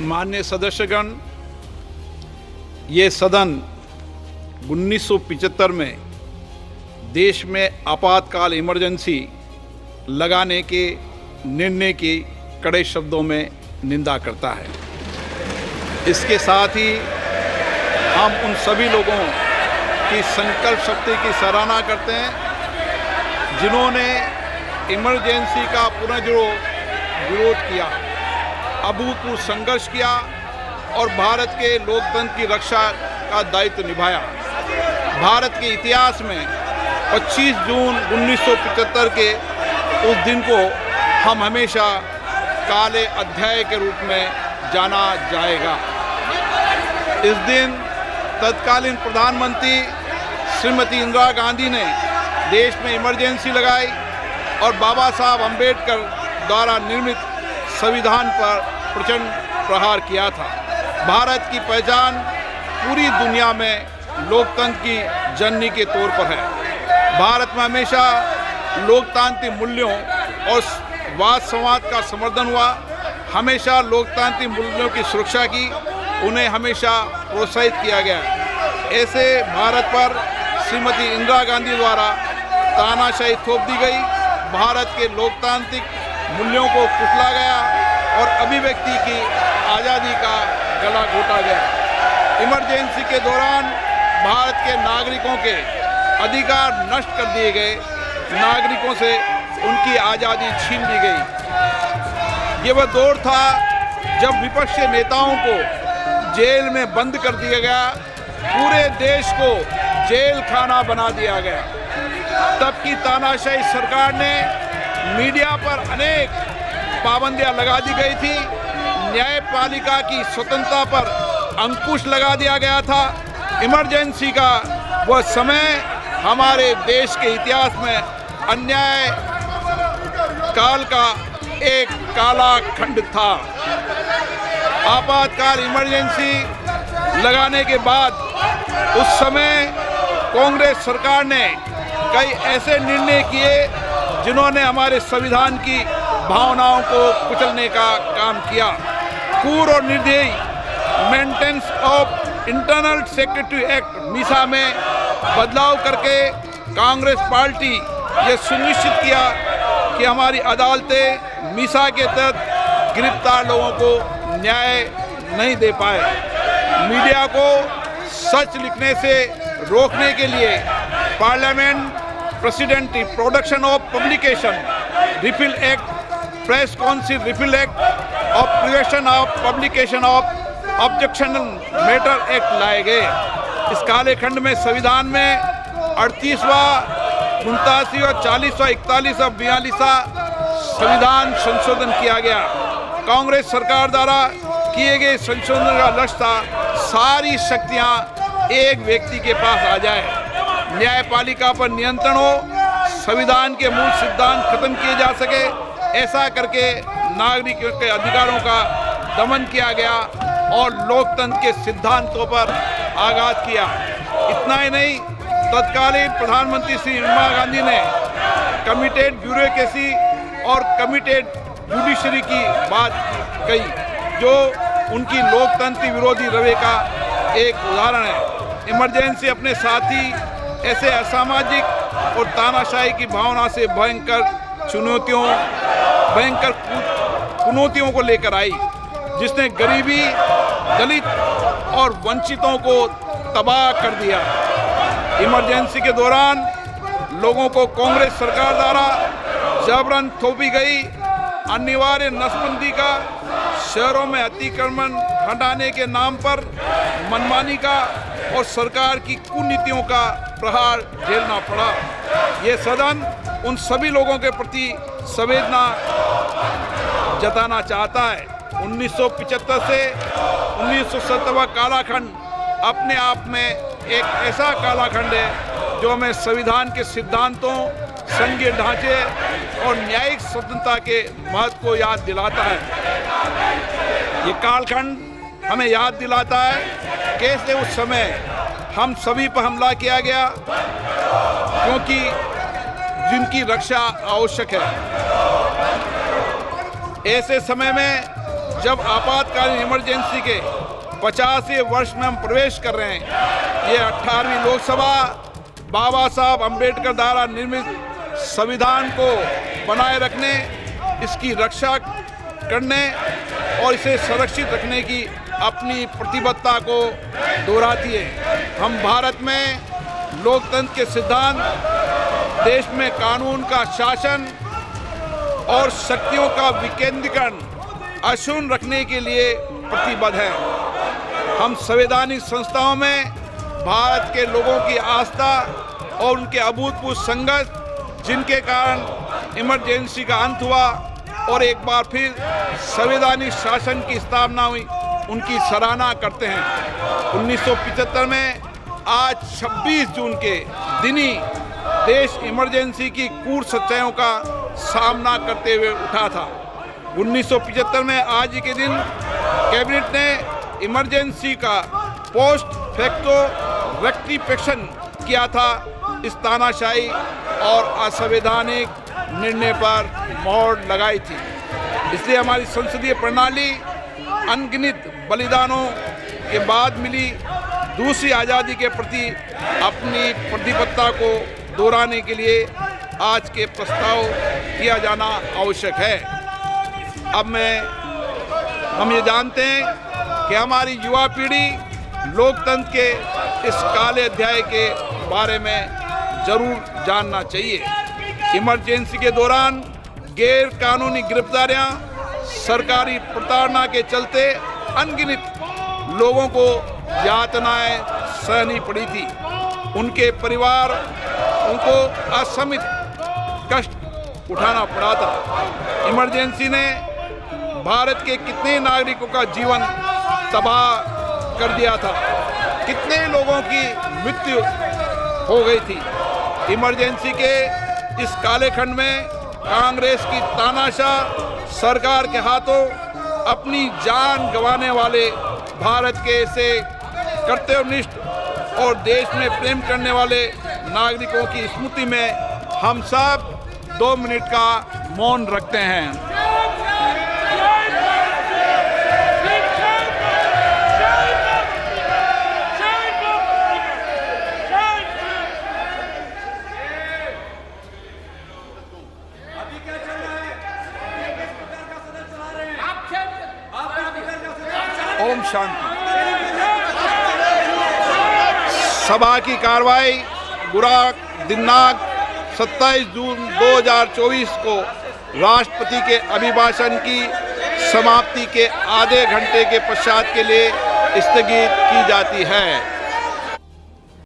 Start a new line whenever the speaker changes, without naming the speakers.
माननीय सदस्यगण, ये सदन 1975 में देश में आपातकाल इमरजेंसी लगाने के निर्णय की कड़े शब्दों में निंदा करता है। इसके साथ ही हम उन सभी लोगों की संकल्प शक्ति की सराहना करते हैं जिन्होंने इमरजेंसी का विरोध किया, अभूतपूर्व संघर्ष किया और भारत के लोकतंत्र की रक्षा का दायित्व निभाया। भारत के इतिहास में 25 जून 1975 के उस दिन को हम हमेशा काले अध्याय के रूप में जाना जाएगा। इस दिन तत्कालीन प्रधानमंत्री श्रीमती इंदिरा गांधी ने देश में इमरजेंसी लगाई और बाबा साहब अम्बेडकर द्वारा निर्मित संविधान पर प्रचंड प्रहार किया था। भारत की पहचान पूरी दुनिया में लोकतंत्र की जननी के तौर पर है। भारत में हमेशा लोकतांत्रिक मूल्यों और वाद संवाद का समर्थन हुआ, हमेशा लोकतांत्रिक मूल्यों की सुरक्षा की, उन्हें हमेशा प्रोत्साहित किया गया। ऐसे भारत पर श्रीमती इंदिरा गांधी द्वारा तानाशाही थोप दी गई, भारत के लोकतांत्रिक मूल्यों को कुचला गया और अभिव्यक्ति की आज़ादी का गला घोटा गया। इमरजेंसी के दौरान भारत के नागरिकों के अधिकार नष्ट कर दिए गए, नागरिकों से उनकी आज़ादी छीन ली गई। ये वह दौर था जब विपक्षी नेताओं को जेल में बंद कर दिया गया, पूरे देश को जेल खाना बना दिया गया। तब की तानाशाही सरकार ने मीडिया पर अनेक पाबंदियां लगा दी गई थी, न्यायपालिका की स्वतंत्रता पर अंकुश लगा दिया गया था। इमरजेंसी का वह समय हमारे देश के इतिहास में अन्याय काल का एक काला खंड था। आपातकाल इमरजेंसी लगाने के बाद उस समय कांग्रेस सरकार ने कई ऐसे निर्णय किए जिन्होंने हमारे संविधान की भावनाओं को कुचलने का काम किया। क्रूर और निर्दयी maintenance of internal secretary act Misa में बदलाव करके कांग्रेस पार्टी ये सुनिश्चित किया कि हमारी अदालतें मीसा के तहत गिरफ्तार लोगों को न्याय नहीं दे पाए। मीडिया को सच लिखने से रोकने के लिए parliament president production of publication refill act, press council refill act और prevention of publication of objectionable matter act लाए गए। इस काले खंड में संविधान में 38वां, 89वां, 40वां, 41वां, 42वां संविधान संशोधन किया गया। कांग्रेस सरकार द्वारा किए गए संशोधन का लक्ष्य था सारी शक्तियां एक व्यक्ति के पास आ जाए, न्यायपालिका पर नियंत्रण हो, संविधान के मूल सिद्धांत खत्म किए जा सके। ऐसा करके नागरिकों के अधिकारों का दमन किया गया और लोकतंत्र के सिद्धांतों पर आघात किया। इतना ही नहीं, तत्कालीन प्रधानमंत्री श्री इंदिरा गांधी ने कमिटेड ब्यूरोक्रेसी और कमिटेड जुडिशरी की बात कही, जो उनकी लोकतंत्र विरोधी रवैये का एक उदाहरण है। इमरजेंसी अपने साथ ही ऐसे असामाजिक और तानाशाही की भावना से भयंकर चुनौतियों को लेकर आई, जिसने गरीबी, दलित और वंचितों को तबाह कर दिया। इमरजेंसी के दौरान लोगों को कांग्रेस सरकार द्वारा जबरन थोपी गई अनिवार्य नसबंदी का, शहरों में अतिक्रमण हटाने के नाम पर मनमानी का और सरकार की कुनीतियों का प्रहार झेलना पड़ा। ये सदन उन सभी लोगों के प्रति संवेदना जताना चाहता है। 1975 से 1970 कालाखंड अपने आप में एक ऐसा कालाखंड है जो हमें संविधान के सिद्धांतों, संघीय ढांचे और न्यायिक स्वतंत्रता के महत्व को याद दिलाता है। ये कालखंड हमें याद दिलाता है कैसे उस समय हम सभी पर हमला किया गया, क्योंकि जिनकी रक्षा आवश्यक है। ऐसे समय में जब आपातकालीन इमरजेंसी के 50वें वर्ष में हम प्रवेश कर रहे हैं, ये 18वीं लोकसभा बाबा साहब अम्बेडकर द्वारा निर्मित संविधान को बनाए रखने, इसकी रक्षा करने और इसे सुरक्षित रखने की अपनी प्रतिबद्धता को दोहराती है। हम भारत में लोकतंत्र के सिद्धांत, देश में कानून का शासन और शक्तियों का विकेंद्रीकरण अक्षुण्ण रखने के लिए प्रतिबद्ध हैं। हम संवैधानिक संस्थाओं में भारत के लोगों की आस्था और उनके अभूतपूर्व संघर्ष, जिनके कारण इमरजेंसी का अंत हुआ और एक बार फिर संवैधानिक शासन की स्थापना हुई, उनकी सराहना करते हैं। 1975 में आज 26 जून के दिन ही देश इमरजेंसी की क्रूर सच्चाइयों का सामना करते हुए उठा था। 1975 में आज ही के दिन कैबिनेट ने इमरजेंसी का पोस्ट फैक्टो रेक्टिफिकेशन किया था। इस तानाशाही और असंवैधानिक निर्णय पर मोहर लगाई थी। इसलिए हमारी संसदीय प्रणाली अनगिनत बलिदानों के बाद मिली दूसरी आज़ादी के प्रति अपनी प्रतिबद्धता को दोहराने के लिए आज के प्रस्ताव किया जाना आवश्यक है। अब हम ये जानते हैं कि हमारी युवा पीढ़ी लोकतंत्र के इस काले अध्याय के बारे में जरूर जानना चाहिए। इमरजेंसी के दौरान गैर कानूनी गिरफ्तारियां, सरकारी प्रताड़ना के चलते अनगिनत लोगों को यातनाएं सहनी पड़ी थी। उनके परिवार उनको असमित कष्ट उठाना पड़ा था। इमरजेंसी ने भारत के कितने नागरिकों का जीवन तबाह कर दिया था, कितने लोगों की मृत्यु हो गई थी। इमरजेंसी के इस काले खंड में कांग्रेस की तानाशाह सरकार के हाथों अपनी जान गंवाने वाले भारत के ऐसे कर्तव्यनिष्ठ और देश में प्रेम करने वाले नागरिकों की स्मृति में हम सब 2 मिनट का मौन रखते हैं। ओम शांति। सभा की कार्रवाई दिनांक 27 जून 2024 को राष्ट्रपति के अभिभाषण की समाप्ति के आधे घंटे के पश्चात के लिए स्थगित की जाती है।